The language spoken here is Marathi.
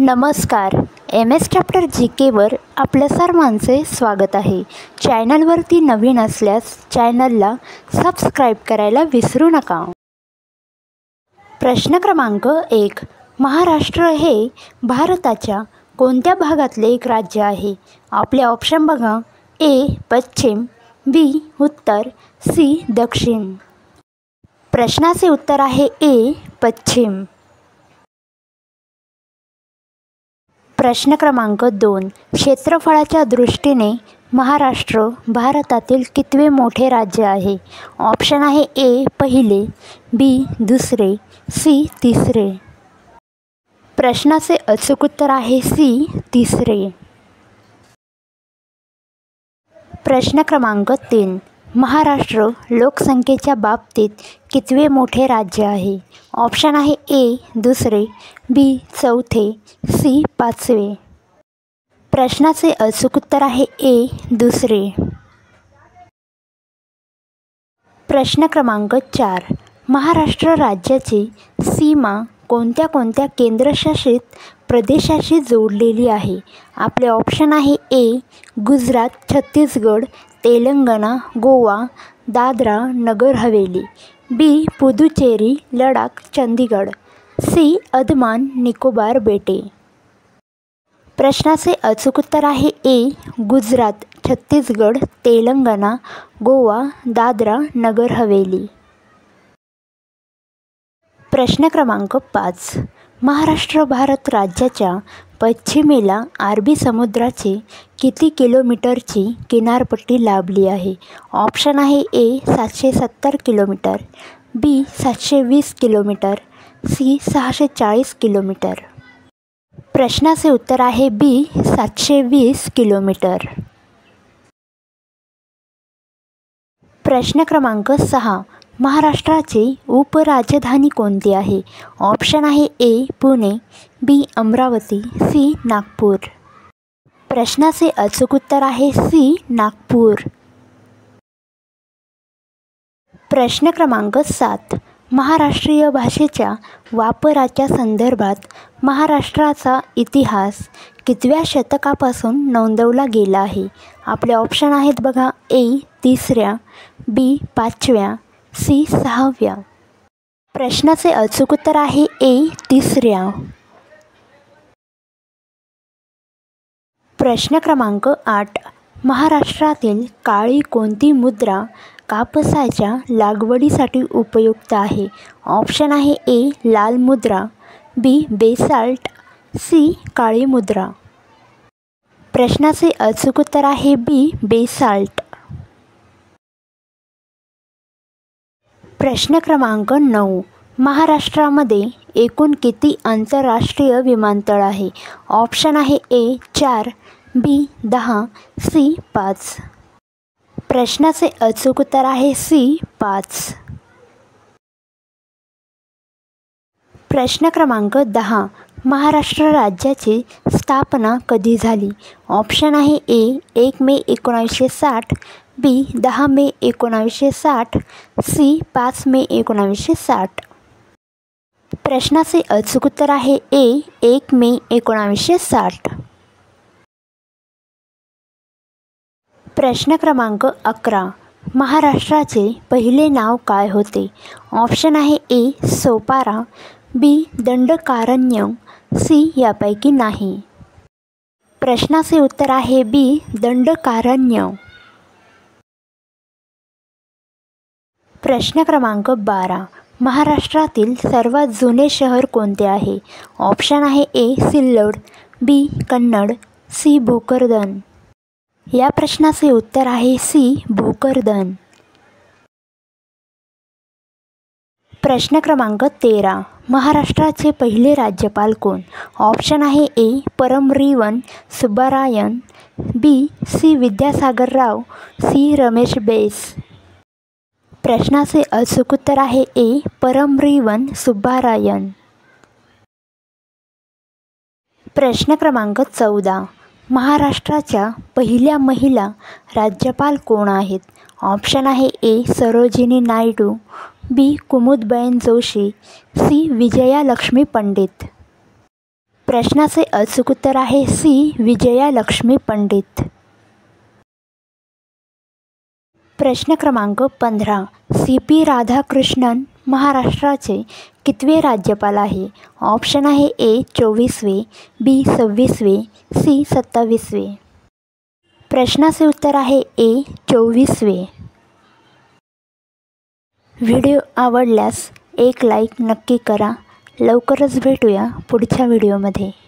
नमस्कार. MS चॅप्टर GKवर आपल्या सर्वांचे स्वागत आहे. चॅनलवरती नवीन असल्यास चॅनलला सबस्क्राईब करायला विसरू नका. प्रश्न क्रमांक 1. महाराष्ट्र हे भारताच्या कोणत्या भागातले एक राज्य आहे? आपले ऑप्शन बघा. A. पश्चिम, B. उत्तर, C. दक्षिण. प्रश्नाचे उत्तर आहे A. पश्चिम. प्रश्न क्रमांक 2. क्षेत्रफळाच्या दृष्टीने महाराष्ट्र भारतातील कितवे मोठे राज्य आहे? ऑप्शन आहे A. पहिले, B. दुसरे, C. तिसरे. प्रश्नाचे अचूक उत्तर आहे C. तिसरे. प्रश्न क्रमांक 3. महाराष्ट्र लोकसंख्येच्या बाबतीत कितवे मोठे राज्य आहे? ऑप्शन आहे A. दुसरे, B. चौथे, C. पाचवे. प्रश्नाचे अचूक उत्तर आहे A. दुसरे. प्रश्न क्रमांक 4. महाराष्ट्र राज्याची सीमा कोणत्या कोणत्या केंद्रशासित प्रदेशाशी जोडलेली आहे? आपले ऑप्शन आहे A. Gujarat, Chhattisgarh, Telangana, Goa, Dadra Nagar Haveli, B. Puducherry, Ladakh, Chandigarh, C. Andaman Nicobar बेटे. प्रश्नाचे अचूक उत्तर आहे A. गुजरात, छत्तीसगड, तेलंगणा, गोवा, दादरा नगर हवेली. प्रश्न क्रमांक 5. महाराष्ट्र भारत राज्याच्या पश्चिमेला अरबी समुद्राची किती किलोमीटरची किनारपट्टी लाभली आहे? ऑप्शन आहे A. 770 kilometre, B. 720 kilometre, C. 640 kilometre. प्रश्नाचे उत्तर आहे B. 720 किलोमीटर. प्रश्न क्रमांक 6. महाराष्ट्राची उपराजधानी कोणती आहे? ऑप्शन आहे A. Pune, B. Amravati, C. Nagpur. प्रश्नाचे अचूक उत्तर आहे C. नागपूर. प्रश्न क्रमांक 7. महाराष्ट्रीय भाषेच्या वापराच्या संदर्भात महाराष्ट्राचा इतिहास कितव्या शतकापासून नोंदवला गेला आहे? आपले ऑप्शन आहेत बघा. A. तिसऱ्या, B. पाचव्या, C. सहाव्या. प्रश्नाचे अचूक उत्तर आहे A. तिसऱ्या. प्रश्न क्रमांक 8. महाराष्ट्रातील काळी कोणती मुद्रा कापसाच्या लागवडीसाठी उपयुक्त आहे? ऑप्शन आहे A. लाल मुद्रा, B. Basalt, C. काळी मुद्रा. प्रश्नाचे अचूक उत्तर आहे B. बेसाल्ट. प्रश्न क्रमांक 9. महाराष्ट्रामध्ये एकूण किती आंतरराष्ट्रीय विमानतळ आहे? ऑप्शन आहे A. 4, B. 10, C. 5. प्रश्नाचे अचूक उत्तर आहे C. 5. प्रश्न क्रमांक 10. महाराष्ट्र राज्याची स्थापना कधी झाली? ऑप्शन आहे A. 1 may 1960, B. 10 may 1960, C. 5 मे 1960. प्रश्नाचे अचूक उत्तर आहे A. 1 मे 1960. प्रश्न क्रमांक 11. महाराष्ट्राचे पहिले नाव काय होते? ऑप्शन आहे A. Sopara, B. Dandakaranya, C. यापैकी नाही. प्रश्नाचे उत्तर आहे B. दंडकारण्य. प्रश्न क्रमांक 12. महाराष्ट्रातील सर्वात जुने शहर कोणते आहे? ऑप्शन आहे A. Sillod, B. Kannada, C. Bhokardan. या प्रश्नाचे उत्तर आहे C. भोकरदन. प्रश्न क्रमांक 13. महाराष्ट्राचे पहिले राज्यपाल कोण? ऑप्शन आहे A. परमरीवन Subbarayan, B. C. Vidyasagar Rao, C. Ramesh Bais. प्रश्नाचे अचूक उत्तर आहे A. परमरीवन सुब्बारायन. प्रश्न क्रमांक 14. महाराष्ट्राच्या पहिल्या महिला राज्यपाल कोण आहेत? ऑप्शन आहे A. Sarojini Naidu, B. कुमुदबेन Joshi, C. Vijaya Lakshmi Pandit. प्रश्नाचे अचूक उत्तर आहे सी. विजया लक्ष्मी पंडित. प्रश्न क्रमांक 15. सी. पी. राधाकृष्णन महाराष्ट्राचे कितवे राज्यपाल आहे? ऑप्शन आहे ए. 24वे, बी. 26वे, सी. 27वे. प्रश्नाचे उत्तर आहे ए. 24वे. व्हिडिओ आवडल्यास एक लाईक नक्की करा. लवकरच भेटूया पुढच्या व्हिडिओमध्ये.